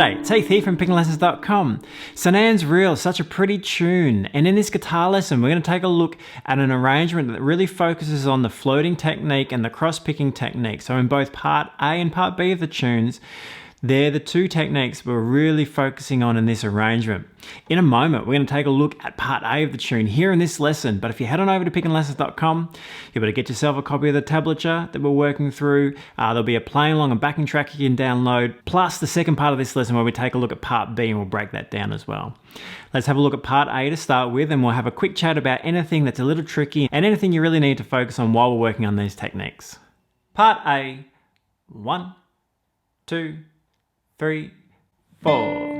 G'day, it's Heath here from pickinglessons.com. Sanan's Reel, such a pretty tune, and in this guitar lesson we're going to take a look at an arrangement that really focuses on the floating technique and the cross-picking technique. So in both part A and part B of the tunes, they're the two techniques we're really focusing on in this arrangement. In a moment, we're going to take a look at part A of the tune here in this lesson, but if you head on over to pickinglessons.com, you'll be able to get yourself a copy of the tablature that we're working through. There'll be a playing along and backing track you can download, plus the second part of this lesson where we take a look at part B and we'll break that down as well. Let's have a look at part A to start with, and we'll have a quick chat about anything that's a little tricky and anything you really need to focus on while we're working on these techniques. Part A, 1, 2, 3, 4.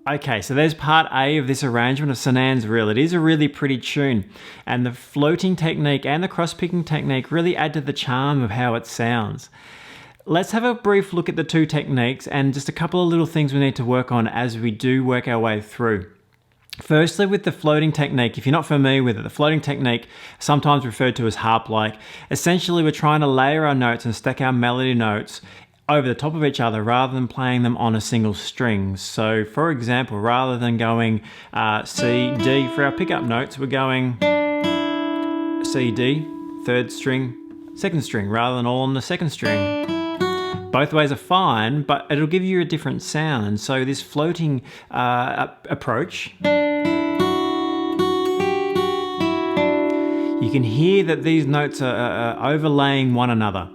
Okay, so there's part A of this arrangement of Sanan's Reel. It is a really pretty tune, and the floating technique and the cross-picking technique really add to the charm of how it sounds. Let's have a brief look at the two techniques and just a couple of little things we need to work on as we do work our way through. Firstly, with the floating technique, if you're not familiar with it, the floating technique, sometimes referred to as harp-like, essentially we're trying to layer our notes and stack our melody notes over the top of each other rather than playing them on a single string. So for example, rather than going C, D for our pickup notes, we're going C, D, third string, second string, rather than all on the second string. Both ways are fine, but it'll give you a different sound. And so this floating approach, you can hear that these notes are overlaying one another.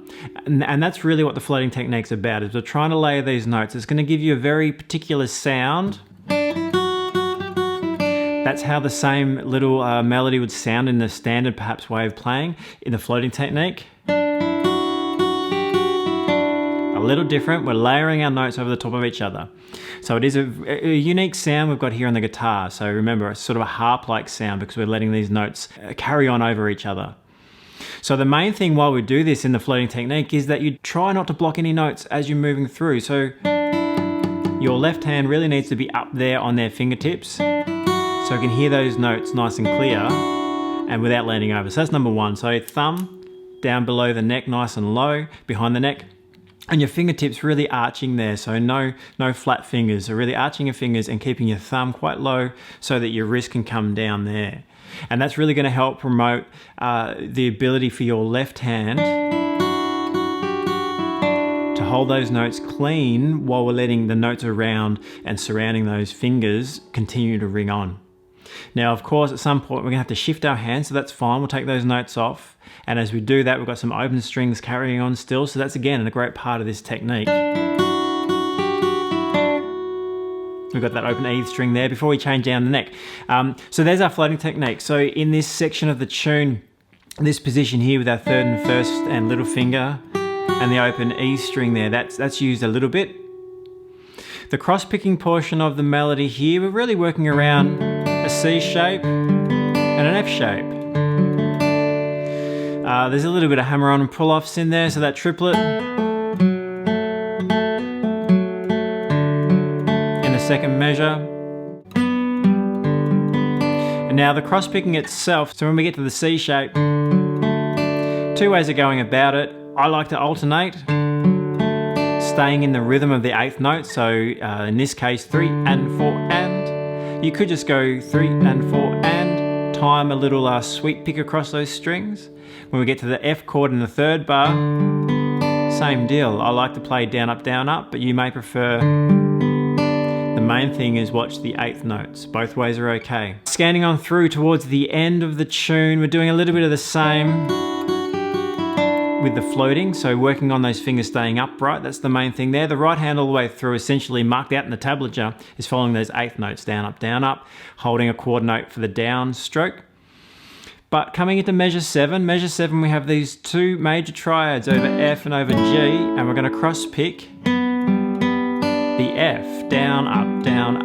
And that's really what the floating technique's about, is we're trying to layer these notes. It's going to give you a very particular sound. That's how the same little melody would sound in the standard, perhaps, way of playing. In the floating technique, a little different. We're layering our notes over the top of each other. So it is a unique sound we've got here on the guitar. So remember, it's sort of a harp-like sound because we're letting these notes carry on over each other. So the main thing while we do this in the floating technique is that you try not to block any notes as you're moving through. So your left hand really needs to be up there on their fingertips, so you can hear those notes nice and clear and without leaning over. So that's number one. So thumb down below the neck, nice and low, behind the neck. And your fingertips really arching there, so no flat fingers. So really arching your fingers and keeping your thumb quite low so that your wrist can come down there. And that's really going to help promote the ability for your left hand to hold those notes clean while we're letting the notes around and surrounding those fingers continue to ring on. Now, of course, at some point we're going to have to shift our hands, so that's fine. We'll take those notes off. And as we do that, we've got some open strings carrying on still. So that's, again, a great part of this technique. We've got that open E string there before we change down the neck. So there's our floating technique. So in this section of the tune, this position here with our third and first and little finger and the open E string there, that's used a little bit. The cross-picking portion of the melody here, we're really working around a C shape and an F shape. There's a little bit of hammer-on and pull-offs in there, so that triplet in the second measure. And now the cross-picking itself, so when we get to the C shape, two ways of going about it. I like to alternate, staying in the rhythm of the eighth note, so in this case 3 and 4 and. You could just go 3 and 4 and, time a little sweep pick across those strings. When we get to the F chord in the third bar, same deal. I like to play down, up, but you may prefer, the main thing is watch the eighth notes. Both ways are okay. Scanning on through towards the end of the tune, we're doing a little bit of the same with the floating, so working on those fingers staying upright, that's the main thing there. The right hand all the way through, essentially marked out in the tablature, is following those eighth notes, down, up, holding a chord note for the down stroke. But coming into measure 7 we have these two major triads over F and over G, and we're going to cross pick the F, down,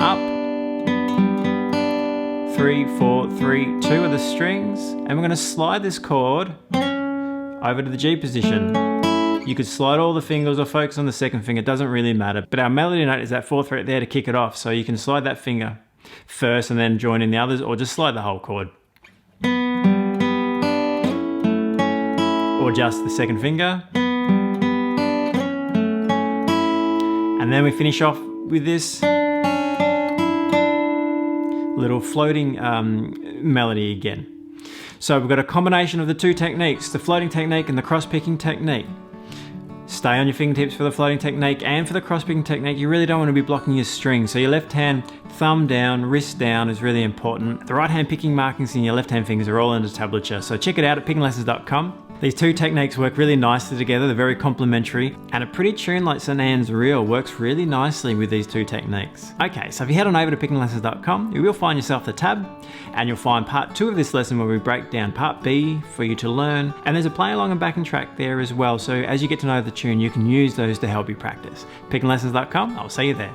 up, 3, 4, 3, 2 are the strings, and we're going to slide this chord over to the G position. You could slide all the fingers or focus on the second finger, it doesn't really matter. But our melody note is that 4th fret there to kick it off, so you can slide that finger first and then join in the others, or just slide the whole chord. Or just the second finger. And then we finish off with this little floating melody again. So we've got a combination of the two techniques, the floating technique and the cross-picking technique. Stay on your fingertips for the floating technique, and for the cross-picking technique you really don't want to be blocking your string. So your left hand, thumb down, wrist down is really important. The right hand picking markings in your left hand fingers are all under tablature, so check it out at pickinglessons.com. These two techniques work really nicely together, they're very complementary, and a pretty tune like St. Anne's Reel works really nicely with these two techniques. Okay, so if you head on over to pickinglessons.com, you will find yourself the tab, and you'll find part 2 of this lesson where we break down part B for you to learn, and there's a play along and backing track there as well, so as you get to know the tune, you can use those to help you practice. Pickinglessons.com, I'll see you there.